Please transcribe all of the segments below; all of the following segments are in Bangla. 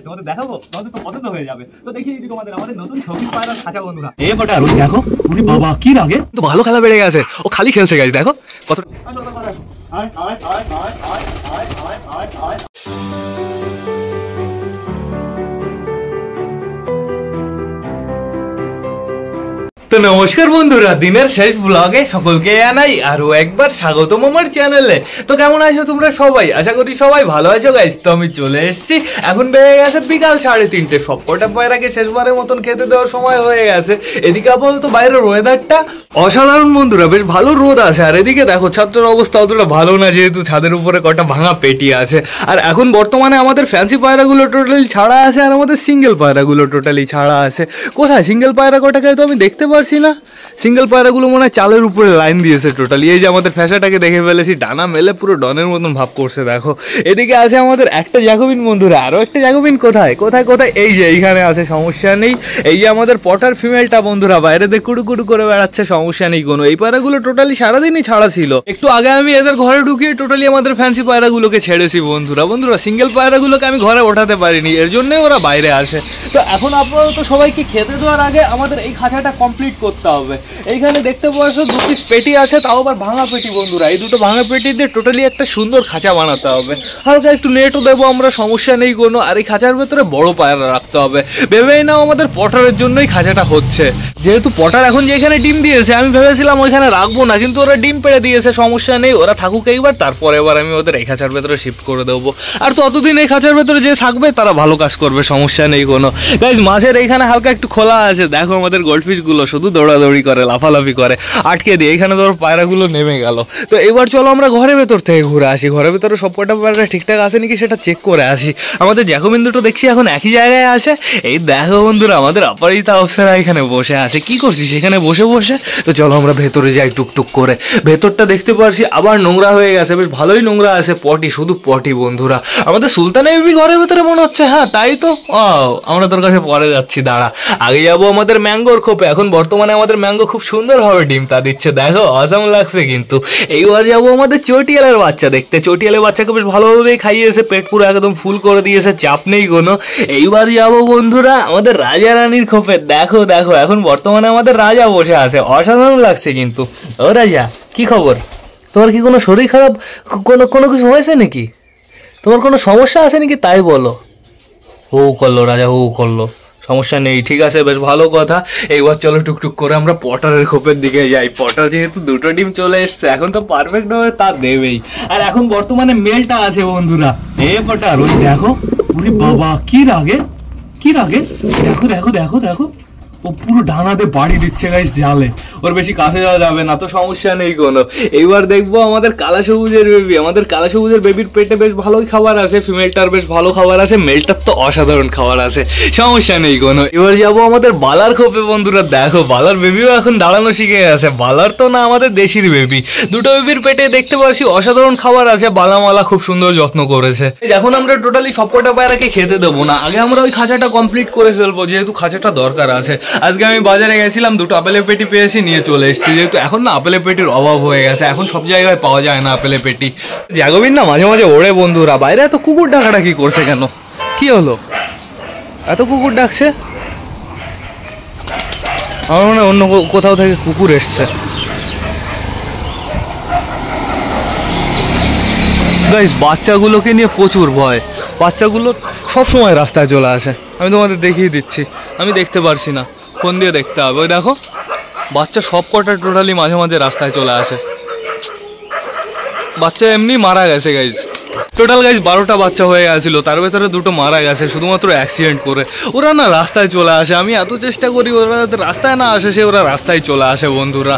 তোমাদের দেখাবো, তোমাদের তো পছন্দ হয়ে যাবে। তো দেখিয়ে দিই তোমাদের আমাদের নতুন শৌখিন পায়রার খাঁচা বন্ধুরা। এ ফটা রোজ দেখো, ওরে বাবা কি লাগে, তো ভালো খেলা বেড়ে গেছে, ও খালি খেলছে গাইস, দেখো কত। তো নমস্কার বন্ধুরা, দিনের শেষ ব্লগে সকলকে জানাই আরো একবার স্বাগতম আমার চ্যানেলে। তো কেমন আছো তোমরা সবাই? আশা করি সবাই ভালো আছো গাইস। তো আমি চলে এসেছি, এখন বেড়ে গেছে বিকাল 3:30। সবকটা পায়রাকে শেষবারের মতন খেতে দেওয়ার সময় হয়ে গেছে। এদিকে আপাতত বাইরের ওয়েদারটা অসাধারণ বন্ধুরা, বেশ ভালো রোদ আছে। আর এদিকে দেখো ছাত্রের অবস্থা অতটা ভালো না, যেহেতু ছাদের উপরে কটা ভাঙা পেটি আছে। আর এখন বর্তমানে আমাদের ফ্যান্সি পায়রাগুলো টোটালি ছাড়া আছে, আর আমাদের সিঙ্গেল পায়রাগুলো টোটালি ছাড়া আছে। কোথায় সিঙ্গেল পায়রা কটাকে তো আমি দেখতে পারছি না। সিঙ্গেল পায়রাগুলো মনে হয় চালের উপরে লাইন দিয়েছে টোটালি। এই যে আমাদের ফ্যাসাটাকে দেখে ফেলেছি, ডানা মেলে পুরো ডনের মতন ভাব করছে দেখো। এদিকে আছে আমাদের একটা জ্যাকোবিন বন্ধুরা, আরও একটা জ্যাকোবিন কোথায় কোথায় কোথায়, এই যে এইখানে আছে, সমস্যা নেই। এই যে আমাদের পটার ফিমেলটা বন্ধুরা বাইরে দিয়ে কুড়ু কুড়ু করে বেড়াচ্ছে, সমস্যা নেই কোনো। এই পায়রাগুলো টোটালি সারাদিনই ছাড়া ছিল। একটু আগে আমি এদের ঘরে ঢুকিয়ে টোটালি আমাদের ফ্যান্সি পায়রাগুলোকে ছেড়েছি বন্ধুরা। সিঙ্গেল পায়রাগুলোকে আমি ঘরে ওঠাতে পারিনি, এর জন্যই ওরা বাইরে আসে। তো এখন আপাতত সবাইকে খেতে দেওয়ার আগে আমাদের এই খাঁচাটা কমপ্লিট করতে হবে। এইখানে দেখতে পাচ্ছ 2 পিস পেটি আছে, তাও আবার ভাঙা পেটি বন্ধুরা। এই দুটো ভাঙা পেটি দিয়ে টোটালি একটা সুন্দর খাঁচা বানাতে হবে। হালকা একটু নেটও দেবো আমরা, সমস্যা নেই কোনো। আর এই খাঁচার ভেতরে বড় পায়রা রাখতে হবে। ভেবেই নাও আমাদের পটারের জন্যই খাঁচাটা হচ্ছে। যেহেতু পটার এখন যেখানে ডিম দিয়েছে, আমি ভেবেছিলাম ওইখানে রাখবো না, কিন্তু ওরা ডিম পেড়ে দিয়েছে, সমস্যা নেই। ওরা থাকুক এইবার, তারপরে এবার আমি ওদের এই খাঁচার ভেতরে শিফট করে দেবো। আর ততদিন এই খাঁচার ভেতরে যে থাকবে তারা ভালো কাজ করবে, সমস্যা নেই কোনো। গাইজ মাছের এইখানে হালকা একটু খোলা আছে, দেখো আমাদের গোল্ডফিশগুলো শুধু দৌড়াদৌড়ি করে, লাফালাফি করে। আটকে দিয়ে এখানে ধরো পায়রাগুলো নেমে গেল। তো এবার চলো আমরা ঘরের ভেতর থেকে ঘুরে আসি। ঘরের ভেতরে সব কটা পায়রা ঠিকঠাক আছে নাকি সেটা চেক করে আসি। আমাদের জ্যাকোবিন দুটো দেখছি এখন একই জায়গায় আছে। এই দেখো বন্ধুরা, আমাদের অপরাজিতা অপ্সরা এখানে বসে আছে। কি করছিস এখানে বসে বসে? তো চলো আমরা ভেতরে যাই টুকটুক করে। ভেতরটা দেখতে পারছি আবার নোংরা হয়ে গেছে, বেশ ভালোই নোংরা আছে। পটি, শুধু পটি বন্ধুরা। আমাদের সুলতান বেবি ঘরের ভেতরে মনে হচ্ছে। হ্যাঁ তাই তো, আমরা তোর কাছে পরে যাচ্ছি, দাঁড়া। আগে যাবো আমাদের ম্যাঙ্গোর খোপে। এখন বর্তমানে আমাদের ম্যাঙ্গো খুব সুন্দরভাবে ডিম তা দিচ্ছে, দেখো অসাম লাগছে কিন্তু। এইবার যাবো আমাদের চটিয়ালের বাচ্চা দেখতে। চটিয়ালের বাচ্চাকে বেশ ভালোভাবেই খাইয়েছে, পেট পুরো একদম ফুল করে দিয়েছে, চাপ নেই কোনো। এইবার যাবো বন্ধুরা আমাদের রাজা রানীর খোপে। দেখো দেখো এখন বর্তমানে আমাদের রাজা বসে আছে, অসাধারণ লাগছে কিন্তু। ও রাজা, কি খবর? তোমার কি কোনো শরীর খারাপ, কোনো কিছু হয়েছে নাকি? তোমার কোনো সমস্যা আছে নাকি তাই বলো। ও করলো রাজা, ও করলো, সমস্যা নেই, ঠিক আছে, বেশ ভালো কথা। এইবার চলো টুকটুক করে আমরা পটারের খোপের দিকে যাই। পটার যেহেতু 2টো ডিম চলে এসছে, এখন তো পারফেক্ট ভাবে তা দেবেই। আর এখন বর্তমানে মেলটা আছে বন্ধুরা। এ পটার ওই দেখো, ওরে বাবা কি লাগে, কি লাগে, দেখো দেখো দেখো দেখো, ও পুরো ডানাতে বাড়ি দিচ্ছে গাইস জালে। ওর বেশি কাছে যাওয়া যাবে না, তো সমস্যা নেই কোনো। এইবার দেখবো আমাদের কালা সবুজের বেবি। আমাদের কালা সবুজের বেবির পেটে বেশ ভালোই খাবার আছে, ফিমেলটার বেশ ভালো খাবার আছে, মেলটার তো অসাধারণ খাবার আছে, সমস্যা নেই কোনো। এবার যাবো আমাদের বালার খোপে বন্ধুরা। দেখো বালার বেবিও এখন দাঁড়ানো শিখে গেছে। বালার তো না, আমাদের দেশির বেবি। 2টো বেবির পেটে দেখতে পাচ্ছি অসাধারণ খাবার আছে, বালামালা খুব সুন্দর যত্ন করেছে। এখন আমরা টোটালি সবকটা পায়রাকে খেতে দেবো না, আগে আমরা ওই খাঁচাটা কমপ্লিট করে ফেলবো, যেহেতু খাঁচাটা দরকার আছে। আজকে আমি বাজারে গেছিলাম, 2টো আপেলের পেটি পেয়েছি, নিয়ে চলে এসেছি। যেহেতু এখন না আপেলের পেটির অভাব হয়ে গেছে, এখন সব জায়গায় পাওয়া যায় না আপেলের পেটি। জ্যাকোবিন না মাঝে মাঝে ওড়ে বন্ধুরা। বাইরে এত কুকুর ডাকাটা কি করছে কেন? কি হলো এত কুকুর ডাকছে? আমার মনে হয় অন্য কোথাও থেকে কুকুর এসছে। গাইস বাচ্চাগুলোকে নিয়ে প্রচুর ভয়। বাচ্চাগুলো সব সময় রাস্তায় চলে আসে, আমি তোমাদের দেখিয়ে দিচ্ছি। আমি দেখতে পারছি না, ফোন দিয়ে দেখতে হবে। ওই দেখো বাচ্চা সব কটা টোটালি মাঝে মাঝে রাস্তায় চলে আসে। বাচ্চা এমনি মারা গেছে গাইজ। টোটাল গাইজ 12টা বাচ্চা হয়ে গেছিলো, তার ভেতরে 2টো মারা গেছে শুধুমাত্র অ্যাক্সিডেন্ট করে। ওরা না রাস্তায় চলে আসে, আমি এত চেষ্টা করি ওরা যাতে রাস্তায় না আসে, ওরা রাস্তায় চলে আসে বন্ধুরা।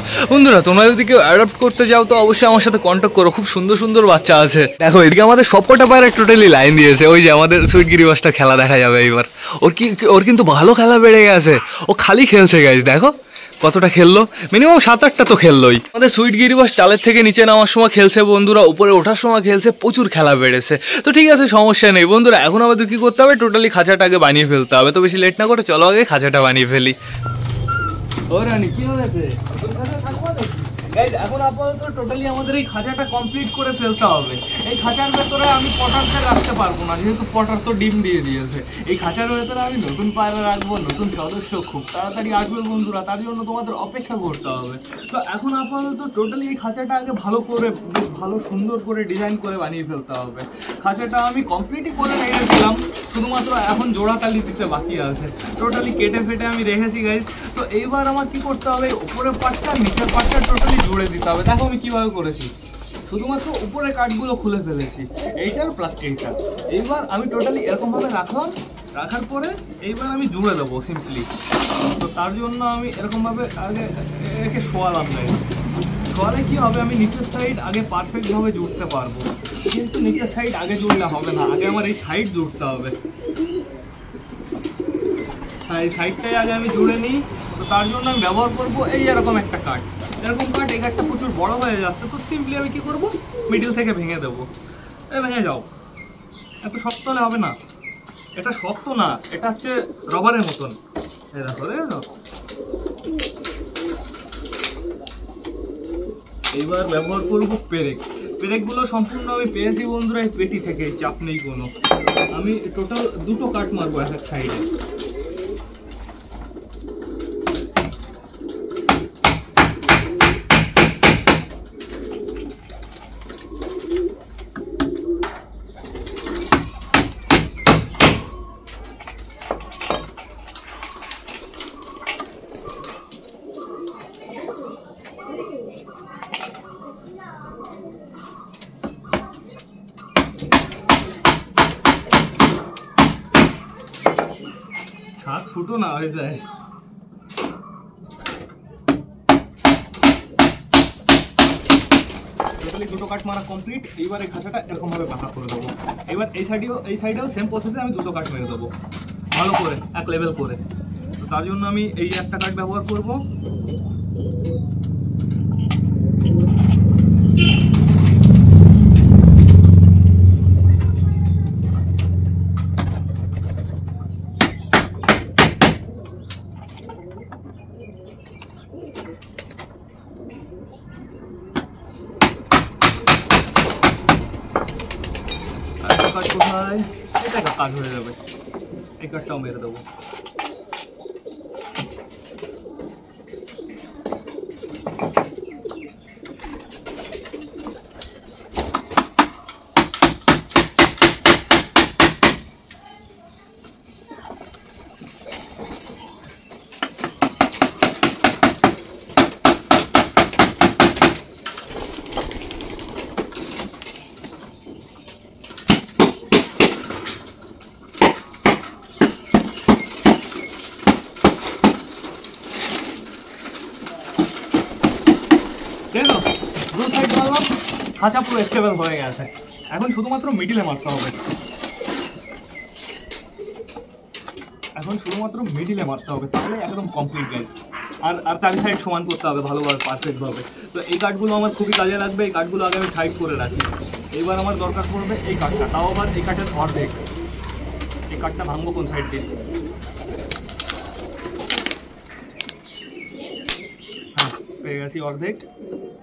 তোমরা যদি কেউ অ্যাডপ্ট করতে যাও তো অবশ্যই আমার সাথে কন্ট্যাক্ট করো, খুব সুন্দর সুন্দর বাচ্চা আছে। দেখো এদিকে আমাদের সবকটা পায়রা টোটালি লাইন দিয়েছে। ওই যে আমাদের সুইট গিরিবাসটা খেলা দেখা যাবে এইবার। ওর কিন্তু ভালো খেলা বেড়ে গেছে, ও খালি খেলছে গাইজ। দেখো কতটা খেললো, মিনিমাম 7-8টা তো খেললোই। আমাদের সুইট গিরিবাস চালের থেকে নিচে নামার সময় খেলছে বন্ধুরা, উপরে ওঠার সময় খেলছে, প্রচুর খেলা বেড়েছে। তো ঠিক আছে, সমস্যা নেই বন্ধুরা। এখন আমাদের কি করতে হবে, টোটালি খাঁচাটা আগে বানিয়ে ফেলতে হবে। তো বেশি লেট না করে চলো আগে খাঁচাটা বানিয়ে ফেলি। ও রানী কি হয়েছে? গাইজ এখন আপাতত টোটালি আমাদের এই খাঁচাটা কমপ্লিট করে ফেলতে হবে। এই খাঁচার ভেতরে আমি পটারকে রাখতে পারবো না, যেহেতু পটার তো ডিম দিয়ে দিয়েছে। এই খাঁচার ভেতরে আমি নতুন পায়রা রাখবো, নতুন সদস্য খুব তাড়াতাড়ি আসবে বন্ধুরা, তার জন্য তোমাদের অপেক্ষা করতে হবে। তো এখন আপাতত টোটালি এই খাঁচাটা আগে ভালো করে, বেশ ভালো সুন্দর করে ডিজাইন করে বানিয়ে ফেলতে হবে। খাঁচাটা আমি কমপ্লিটই করে রেখেছিলাম, শুধুমাত্র এখন জোড়াতালি দিতে বাকি আছে। টোটালি কেটে ফেটে আমি রেখেছি গাইজ। তো এইবার আমার কি করতে হবে, উপরের পাটটা নিচের পাটটা টোটালি জুড়ে দিতে হবে। দেখো আমি কীভাবে করেছি, শুধুমাত্র উপরের কাঠগুলো খুলে ফেলেছি, এইটার প্লাস এইটা। এইবার আমি টোটালি এরকমভাবে রাখলাম, রাখার পরে এইবার আমি জুড়ে দেবো সিম্পলি। তো তার জন্য আমি এরকমভাবে আগে একে শোয়ালাম গাইজ। শোয়ালে কী হবে, আমি নিচের সাইড আগে পারফেক্টভাবে জুড়তে পারবো, কিন্তু নিচের সাইড আগে জুড়লে হবে না, আগে আমার এই সাইড জুড়তে হবে। হ্যাঁ, এই সাইডটাই আগে আমি জুড়ে নিই। তো তার জন্য আমি ব্যবহার করবো এই এরকম একটা কাঠ। এরকম কাঠ, এই কাঠটা প্রচুর বড় হয়ে যাচ্ছে, তো সিম্পলি আমি কী করবো, মিডিল থেকে ভেঙে দেবো। ভেঙে যাও, এত শক্ত হলে হবে না, এটা শক্ত না, এটা হচ্ছে রবারের মতন। এই দেখো, দেখো। এইবার ব্যবহার করবো পেরেক। পেরেকগুলো সম্পূর্ণ আমি পেয়েছি বন্ধুরা এই পেটি থেকে, চাপ নেই কোনো। আমি টোটাল 2টো কাঠ মারবো এক এক সাইডে। ছাদ ফুটো না হয়ে যায়। টোটালি 2টো কাঠ মারা কমপ্লিট। এইবার এই খাঁচাটা এরকমভাবে বাঁকা করে দেবো। এবার এই সাইডেও সেম প্রসেসে আমি 2টো কাঠ মেরে দেবো ভালো করে, এক লেভেল করে। তো তার জন্য আমি এই একটা কাঠ ব্যবহার করবো। কাজ কোথায়, এটা কাজ হয়ে যাবে, এই কাঠটাও মেরে দেবো। দেখো, দু সাইড মারলাম, খাঁচা পুরো স্টেবল হয়ে গেছে। এখন শুধুমাত্র মিডিলে মারতে হবে, তাহলে একদম কমপ্লিট গাইজ। আর 4 সাইড সমান করতে হবে ভালোভাবে, পারফেক্টভাবে। তো এই কাঠগুলো আমার খুবই কাজে লাগবে, এই কাঠগুলো আগে আমি সাইড করে রাখি। এইবার আমার দরকার পড়বে এই কাঠটা, তাও আবার এই কাঠের অর্ধেক। এই কাঠটা ভাঙবো কোন সাইড দিয়ে, হ্যাঁ পেয়ে গেছি অর্ধেক।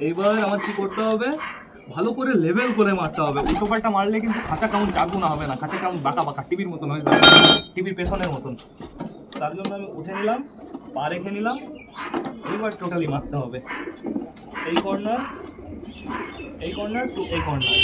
এইবার আমার কি করতে হবে, ভালো করে লেভেল করে মারতে হবে। উল্টো পাল্টা মারলে কিন্তু খাঁচা কেমন চারগুনা হবে না, খাঁচা কেমন বাঁকা বাঁকা টিভির মতন হয়ে যাবে, টিভির পেছনের মতন। তার জন্য আমি উঠে নিলাম, পা রেখে নিলাম। এইবার টোটালি মারতে হবে এই কর্নার টু এই কর্নার।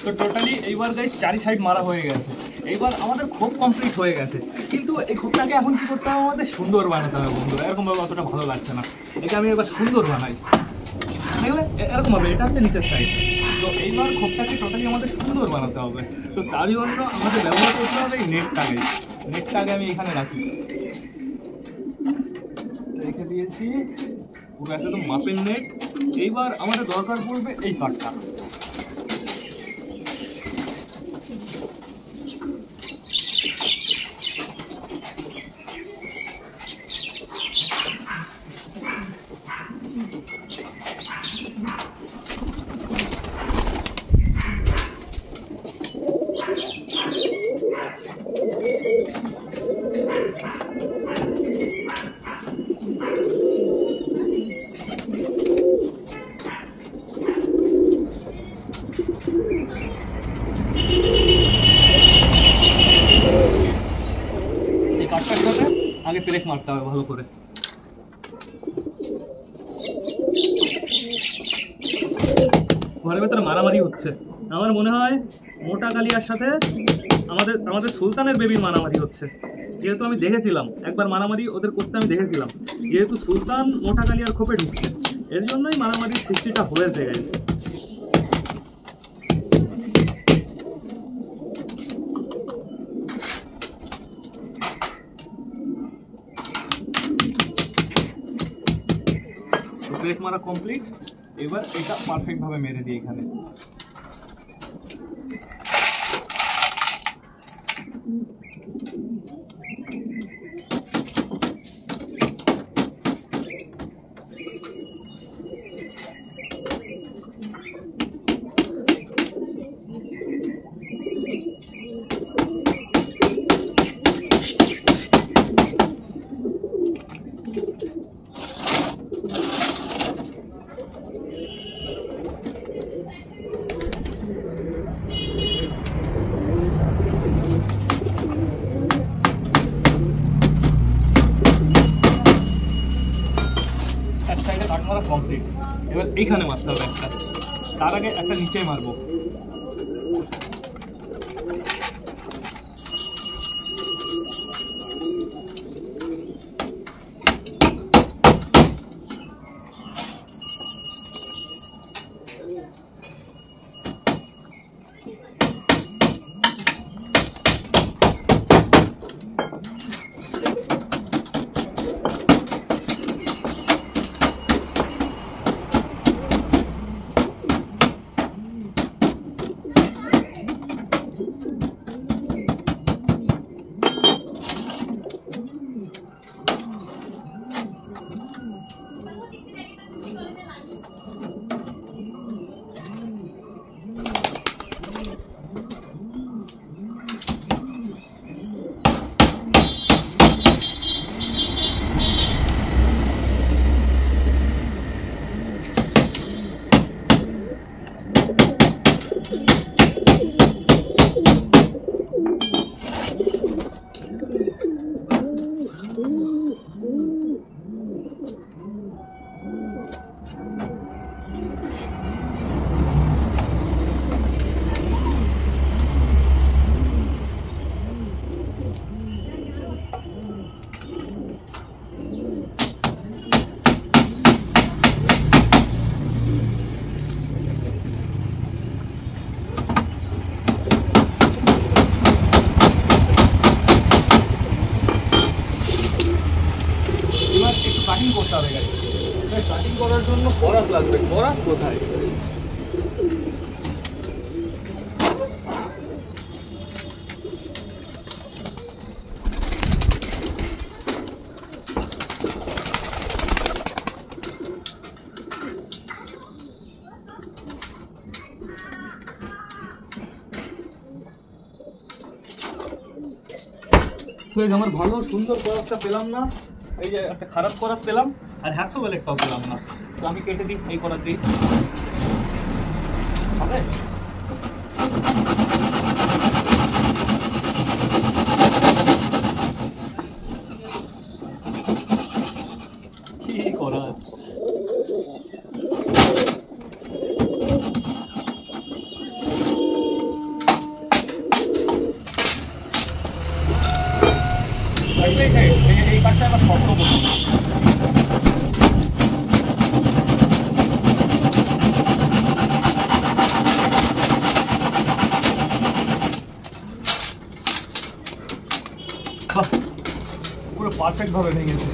তো টোটালি এইবার গাইস চারি সাইড মারা হয়ে গেছে। এইবার আমাদের খোপ কমপ্লিট হয়ে গেছে, কিন্তু এই খোপটাকে এখন কি করতে হবে, আমাদের সুন্দর বানাতে হবে বন্ধুরা। এরকমভাবে অতটা ভালো লাগছে না, একে আমি এবার সুন্দর বানাই। দেখলে এরকম হবে, এটা হচ্ছে নিচের সাইড। তো এইবার খোপটাকে টোটালি আমাদের সুন্দর বানাতে হবে। তো তার জন্য আমাদের ব্যবহার করতে হবে এই নেটটাকে। নেটটাকে আমি এখানে রাখি, রেখে দিয়েছি পুরো একদম মাপের নেট। এইবার আমাদের দরকার পড়বে এই কাঠটা। আগে প্রেস মারতে হবে ভালো করে। ঘরের ভেতরে মারামারি হচ্ছে, আমার মনে হয় মোটা কালিয়ার সাথে আমাদের সুলতানের বেবির মারামারি হচ্ছে। যেহেতু আমি দেখেছিলাম একবার মারামারি ওদের করতে, আমি দেখেছিলাম যেহেতু সুলতান মোটা কালিয়ার খোপে ঢুকছে, এর জন্যই মারামারির সৃষ্টিটা হয়েছে গেছে। ব্রেক মারা কমপ্লিট, এবার এটা পারফেক্ট ভাবে মেরে দিই এখানে। কমপ্লিট, এবার এইখানে মারতে হবে একটা, তার আগে একটা নিচে মারবো। কাটিং করতে হবে গাড়ি। কাটিং করার জন্য করাত লাগবে, করাত কোথায়? আমার ভালো সুন্দর করাতটা পেলাম না, এই যে একটা খারাপ করাত পেলাম, আর হ্যাকসো ব্লেডটাও পেলাম না। তো আমি কেটে দিই, এই করাত দিই হবে। কি করাত পারফেক্ট ভাবে ভেঙেছে।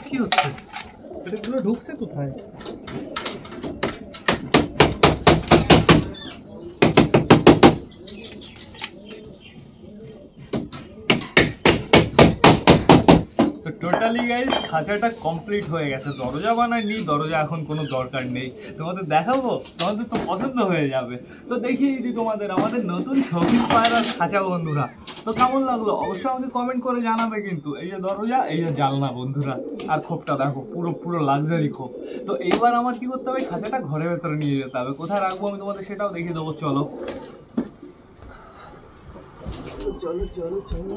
কি হচ্ছে? এটা ঢুকছে কোথায়? টোটালি গাইস খাঁচাটা কমপ্লিট হয়ে গেছে। দরজা বানাইনি, দরজা এখন কোনো দরকার নেই। তোমাদের দেখাবো, তোমাদের তো পছন্দ হয়ে যাবে। তো দেখিয়ে দিই তোমাদের আমাদের নতুন শৌখিন পায়রার খাঁচা বন্ধুরা। তো কেমন লাগলো অবশ্যই আমাকে কমেন্ট করে জানাবে কিন্তু। এই যে দরজা, এই যে জানলা বন্ধুরা, আর খোপটা দেখো পুরো লাক্সারি খোপ। তো এইবার আমার কি করতে হবে, খাঁচাটা ঘরের ভেতরে নিয়ে যেতে হবে। কোথায় রাখবো আমি তোমাদের সেটাও দেখিয়ে দেবো। চলো চলো চলো চলো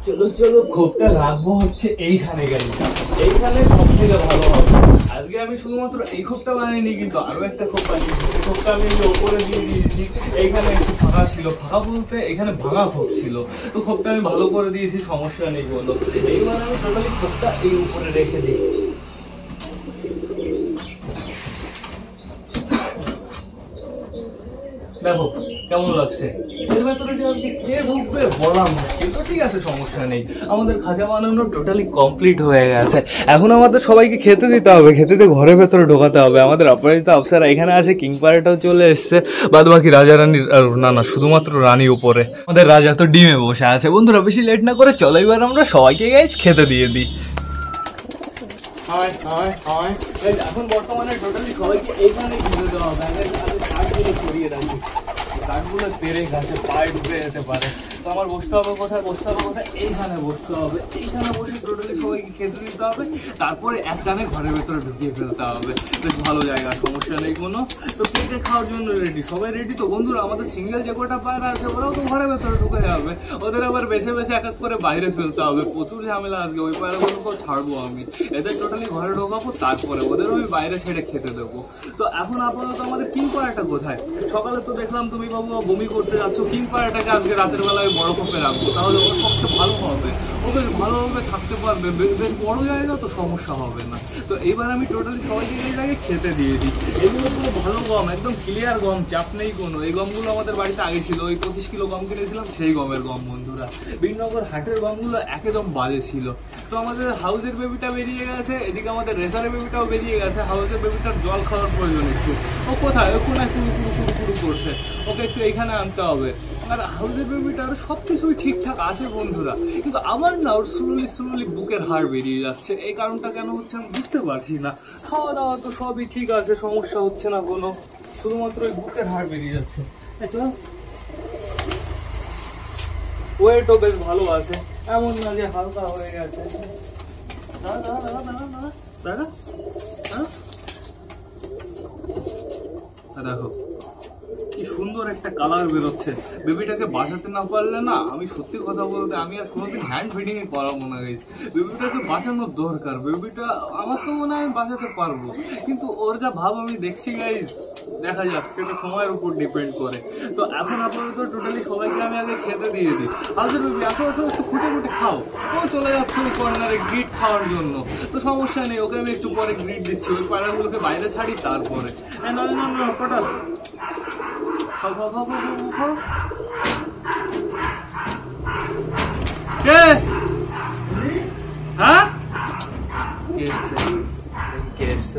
চলো চলো খোপটা রাখবো হচ্ছে এইখানে। গাইস এইখানে সব থেকে ভালো হবে। আজকে আমি শুধুমাত্র এই খোপটা বানাইনি, কিন্তু আরো একটা খোপ বানিয়েছি। এই খোপটা আমি ওপরে দিয়ে দিয়েছি। এইখানে একটু ফাঁকা ছিল, ফাঁকা বলতে এখানে ভাঙা খোপ ছিল। তো খোপটা আমি ভালো করে দিয়েছি, সমস্যা নেই বলো। এইবার আমি টোটালি খোপটা এই উপরে রেখে দিই। দেখো কেমন লাগছে। এর ভেতরে যে আজকে কে ঢুকবে বললাম না, কিন্তু ঠিক আছে সমস্যা নেই। আমাদের খাঁচা বানানো টোটালি কমপ্লিট হয়ে গেছে। এখন আমাদের সবাইকে খেতে দিতে হবে, খেতে দিয়ে ঘরের ভেতরে ঢোকাতে হবে। আমাদের অপরাজিত অফিসার এখানে আছে, কিং পায়রাটাও চলে এসছে, বাদ বাকি রাজা রানীর না শুধুমাত্র রানী উপরে। আমাদের রাজা তো ডিমে বসে আছে। বন্ধুরা বেশি লেট না করে চলো এবার আমরা সবাইকে গাইস খেতে দিয়ে দিই। এখন বর্তমানে টোটালি সবাইকে এইখানে ঘুরে দেওয়া হবে। কাঠগুলো সরিয়ে রাখি, কাঠগুলো পেরে গাছে পায়ে ঢুকে যেতে পারে। তো আমার বসতে হবে কোথায়, বসতে হবে কোথায়, এইখানে বসতে হবে। এইখানে বসে টোটালি সবাইকে খেতে দিতে হবে, তারপরে এক টানে ঘরের ভেতরে ঢুকিয়ে ফেলতে হবে। বেশ ভালো জায়গা, সমস্যা নেই কোনো। তো পেটে খাওয়ার জন্য রেডি, সবাই রেডি তো বন্ধুরা। আমাদের সিঙ্গেল যে কটা পায়রা আছে ওরাও তো ঘরের ভেতরে ঢুকে যাবে। ওদের আবার বেছে বেছে এক এক করে বাইরে ফেলতে হবে, প্রচুর ঝামেলা আজকে। ওই পায়রাগুলোকেও ছাড়বো আমি, এদের টোটালি ঘরে ঢোকাবো, তারপরে ওদেরও আমি বাইরে ছেড়ে খেতে দেবো। তো এখন আপাতত আমাদের কিং পায়রাটা কোথায়? সকালে তো দেখলাম তুমি বাবু বমি করতে যাচ্ছ। কিং পায়রাটাকে আজকে রাতের বেলায় বড় খোপে রাখবো, তাহলে ওর পক্ষে ভালো হবে। ও বেশ ভালোভাবে থাকতে পারবে, বেশ বড় জায়গা তো সমস্যা হবে না। তো এইবার আমি টোটালি সবাইকে এই জায়গায় খেতে দিয়ে দিই। এগুলো পুরো ভালো গম, একদম ক্লিয়ার গম, চাপ নেই কোনো। এই গমগুলো আমাদের বাড়িতে আগে ছিল, ওই 25 কিলো গম কিনেছিলাম, সেই গমের গম বন্ধুরা। বিনগর হাটের গমগুলো একদম বাজে ছিল। তো আমাদের হাউসের বেবিটা বেরিয়ে গেছে, এদিকে আমাদের রেসারের বেবিটাও বেরিয়ে গেছে। হাউসের বেবিটার জল খাওয়ার প্রয়োজন একটু। ও কোথায়? ও কোনায় কুড়ু করছে, ওকে একটু এইখানে আনতে হবে। আর হাউসের বেবিটার সব কিছুই ঠিকঠাক আছে বন্ধুরা, কিন্তু আমার না ওর স্লোলি বুকের হাড় বেরিয়ে যাচ্ছে। এই কারণটা কেন হচ্ছে আমি বুঝতে পারছি না। খাওয়া দাওয়া তো সবই ঠিক আছে, সমস্যা হচ্ছে না কোনো, শুধুমাত্র ওই বুকের হাড় বেরিয়ে যাচ্ছে। ওয়েটও বেশ ভালো আছে, এমন না যে হালকা হয়ে গেছে। দেখো কি সুন্দর একটা কালার বেরোচ্ছে। বেবিটাকে বাঁচাতে না পারলে না, আমি সত্যি কথা বলতে আমি আর কোনোদিন হ্যান্ড ফিডিং এ করাবো না গাইস। বেবিটাকে বাঁচানোর দরকার। বেবিটা আমার তো মনে হয় আমি বাঁচাতে পারবো, কিন্তু ওর যা ভাব আমি দেখছি গাইস, দেখা যাক, সেটা সময়ের উপর ডিপেন্ড করে। তো এখন আপাতত টোটালি সবাইকে আমি আগে খেতে দিয়ে দিই। হাউসের বেবি আসো আসো, একটু খুঁটে খাও। ও চলে যাচ্ছে ওই কর্নারে গ্রিট খাওয়ার জন্য। তো সমস্যা নেই, ওকে আমি একটু পরে গ্রিট দিচ্ছি। ওই পায়রাগুলোকে বাইরে ছাড়ি, তারপরে পটাল খাও খাও খাও খাও খাও। কে? হ্যাঁ কে এসছে?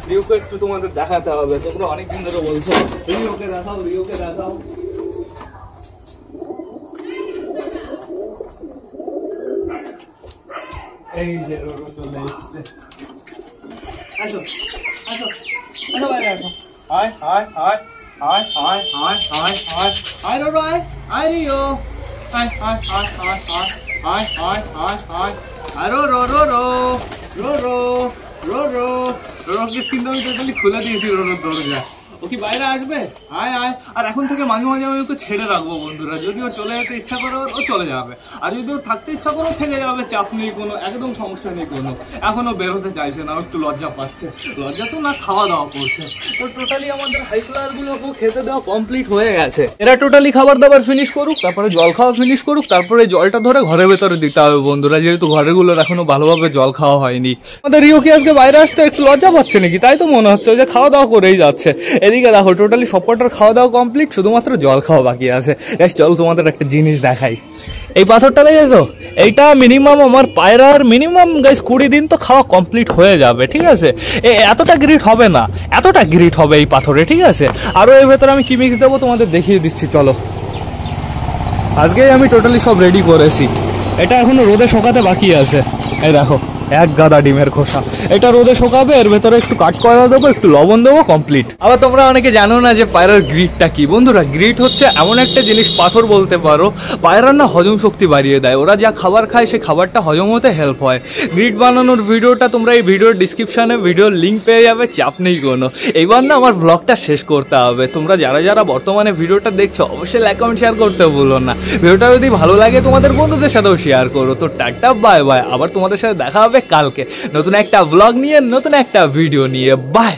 রিওকে একটু তোমাদের দেখাতে হবে, তোমরা অনেকদিন ধরে বলছো রিওকে দেখাও, রিওকে দেখাও। এই যে রোরো চলে এসছে, আসো আসো আসো বাইরে আসো, আয় আয় আয় আয় আয় আয় আয় আয় আয় রোরো আয়, আয় রিও, আয় আয় আয় আয় আয় আয় আয় আয় আয় আয় রোরো রোরো রোরো রোরো রোরোকে কিন্তু আমি টোটালি খুলে দিয়েছি রোরোর দরজা, ও কি বাইরে আসবে? আয় আয়। আর এখন থেকে মাঝে মাঝে আমি ওকে ছেড়ে রাখবো বন্ধুরা, যদি ও চলে যেতে ইচ্ছা করে ও চলে যাবে, আর যদি ওর থাকতে ইচ্ছা করে থেকে যাবে, চাপ নেই কোনো, একদম সমস্যা নেই কোনো। এখনো বেরোতে চাইছে না, একটু লজ্জা পাচ্ছে, লজ্জা তো না, খাওয়া দাওয়া করছে। তো টোটালি আমাদের হাই ফ্লাওয়ার গুলোকে খেতে দেওয়া কমপ্লিট হয়ে গেছে, এরা টোটালি খাবার দাবার ফিনিশ করুক, তারপরে জল খাওয়া ফিনিশ করুক, তারপরে জলটা ধরে ঘরের ভেতরে দিতে হবে বন্ধুরা, যেহেতু ঘরের গুলোর এখনো ভালোভাবে জল খাওয়া হয়নি। আমাদের রিও কি আজকে বাইরে আসতে একটু লজ্জা পাচ্ছে নাকি? তাই তো মনে হচ্ছে যে খাওয়া দাওয়া করেই যাচ্ছে। এদিকে দেখো টোটালি সবকটার খাওয়া দাওয়া কমপ্লিট, শুধুমাত্র জল খাওয়া বাকি আছে। চল তোমাদের একটা জিনিস দেখাই, এই পাথরটা দেখেছো? এইটা মিনিমাম আমার পায়রার মিনিমাম গাইস 20 দিন তো খাওয়া কমপ্লিট হয়ে যাবে, ঠিক আছে? এতটা গ্রিট হবে না, এতটা গ্রিট হবে এই পাথরে, ঠিক আছে? আরও এর ভেতরে আমি কি মিক্স দেবো তোমাদের দেখিয়ে দিচ্ছি, চলো। আজকেই আমি টোটালি সব রেডি করেছি, এটা এখনো রোদে শোকাতে বাকি আছে। এই দেখো এক গাদা ডিমের খোসা, এটা রোদে শোকাবে, এর ভেতরে একটু কাট করা দেবো, একটু লবণ দেবো, কমপ্লিট। আবার তোমরা অনেকে জানো না যে পায়রার গ্রিটটা কি। বন্ধুরা গ্রিট হচ্ছে এমন একটা জিনিস, পাথর বলতে পারো, পায়রার না হজম শক্তি বাড়িয়ে দেয়, ওরা যা খাবার খায় সেই খাবারটা হজম হতে হেল্প হয়। গ্রিট বানানোর ভিডিওটা তোমরা এই ভিডিওর ডিসক্রিপশানে ভিডিওর লিঙ্ক পেয়ে যাবে, চাপ নেই কোনো। এইবার না আমার ব্লগটা শেষ করতে হবে, তোমরা যারা যারা বর্তমানে ভিডিওটা দেখছো অবশ্যই লাইক কমেন্ট শেয়ার করতে ভুলো না। ভিডিওটা যদি ভালো লাগে তোমাদের বন্ধুদের সাথেও শেয়ার করো। তো টাটা বাই বাই, আবার তোমাদের সাথে দেখা হবে কালকে নতুন একটা ব্লগ নিয়ে, নতুন একটা ভিডিও নিয়ে। বাই।